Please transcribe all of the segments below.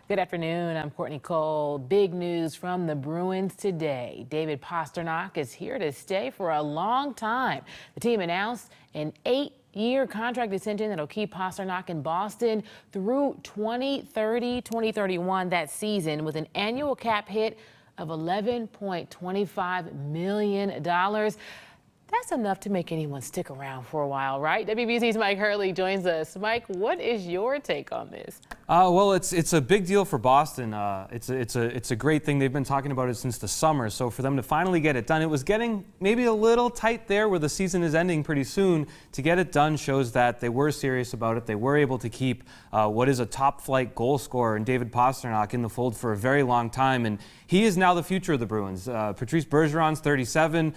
Good afternoon. I'm Courtney Cole. Big news from the Bruins today. David Pastrnak is here to stay for a long time. The team announced an 8-year contract extension that'll keep Pastrnak in Boston through 2030-2031 that season, with an annual cap hit of $11.25 million. That's enough to make anyone stick around for a while, right? WBZ's Mike Hurley joins us. Mike, what is your take on this? Well, it's a big deal for Boston. It's a great thing. They've been talking about it since the summer. So for them to finally get it done, it was getting maybe a little tight there where the season is ending pretty soon. To get it done shows that they were serious about it. They were able to keep what is a top-flight goal scorer in David Pastrnak in the fold for a very long time, and he is now the future of the Bruins. Patrice Bergeron's 37,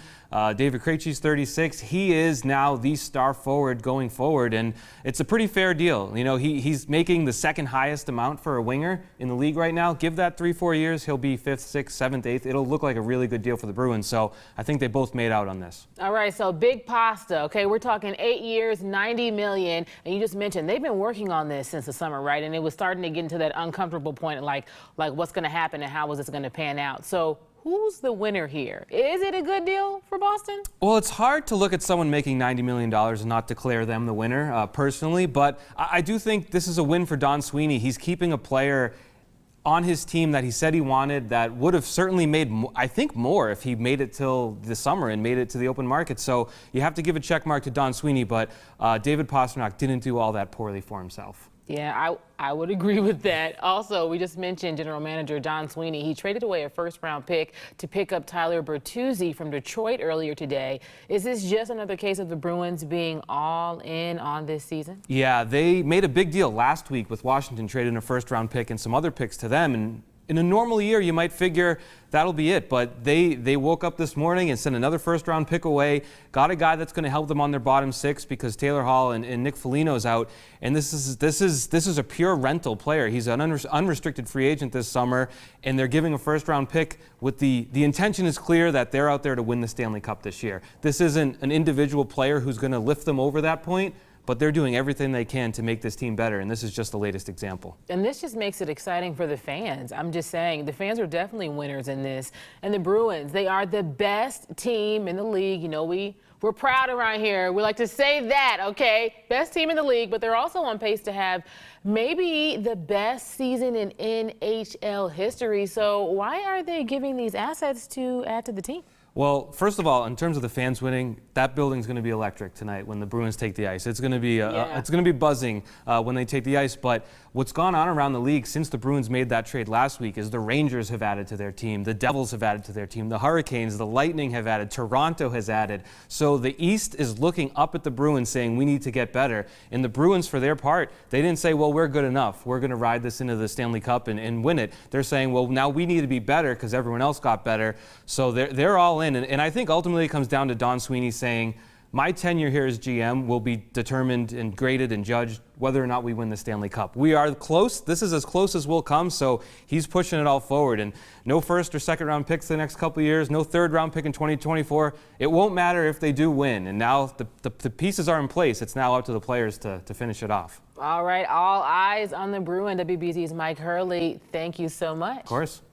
David Krejci's 36. He is now the star forward going forward, and it's a pretty fair deal. You know, he's making the second highest amount for a winger in the league right now. Give that 3-4 years, he'll be 5th, 6th, 7th, 8th. It'll look like a really good deal for the Bruins, so I think they both made out on this. All right, so big pasta, okay? We're talking 8 years, $90 million, and you just mentioned they've been working on this since the summer, right? And it was starting to get into that uncomfortable point, like what's going to happen and how is this going to pan out? So who's the winner here? Is it a good deal for Boston? Well, it's hard to look at someone making $90 million and not declare them the winner, personally, but I do think this is a win for Don Sweeney. He's keeping a player on his team that he said he wanted, that would have certainly made, I think, more if he made it till the summer and made it to the open market. So you have to give a check mark to Don Sweeney, but David Pastrnak didn't do all that poorly for himself. Yeah, I would agree with that. Also, we just mentioned General Manager Don Sweeney. He traded away a first-round pick to pick up Tyler Bertuzzi from Detroit earlier today. Is this just another case of the Bruins being all in on this season? Yeah, they made a big deal last week with Washington trading a first-round pick and some other picks to them. And in a normal year, you might figure that'll be it, but they woke up this morning and sent another first-round pick away, got a guy that's going to help them on their bottom six because Taylor Hall and Nick Foligno's out, and this is a pure rental player. He's an unrestricted free agent this summer, and they're giving a first-round pick with the intention is clear that they're out there to win the Stanley Cup this year. This isn't an individual player who's going to lift them over that point, but they're doing everything they can to make this team better, and this is just the latest example. And this just makes it exciting for the fans. I'm just saying, the fans are definitely winners in this. And the Bruins, they are the best team in the league. You know, we're proud around here. We like to say that, okay? Best team in the league, but they're also on pace to have maybe the best season in NHL history. So why are they giving these assets to add to the team? Well, first of all, in terms of the fans winning, that building's going to be electric tonight when the Bruins take the ice. It's going to be it's going to be buzzing when they take the ice. But what's gone on around the league since the Bruins made that trade last week is the Rangers have added to their team, the Devils have added to their team, the Hurricanes, the Lightning have added, Toronto has added. So the East is looking up at the Bruins saying we need to get better. And the Bruins, for their part, they didn't say, well, we're good enough. We're going to ride this into the Stanley Cup and win it. They're saying, well, now we need to be better because everyone else got better. So they're all in. And I think ultimately it comes down to Don Sweeney saying, my tenure here as GM will be determined and graded and judged whether or not we win the Stanley Cup. We are close. This is as close as we'll come, so he's pushing it all forward. And no first or second round picks the next couple of years, no third round pick in 2024. It won't matter if they do win. And now the pieces are in place. It's now up to the players to finish it off. All right, all eyes on the Bruins. WBZ's Mike Hurley, thank you so much. Of course.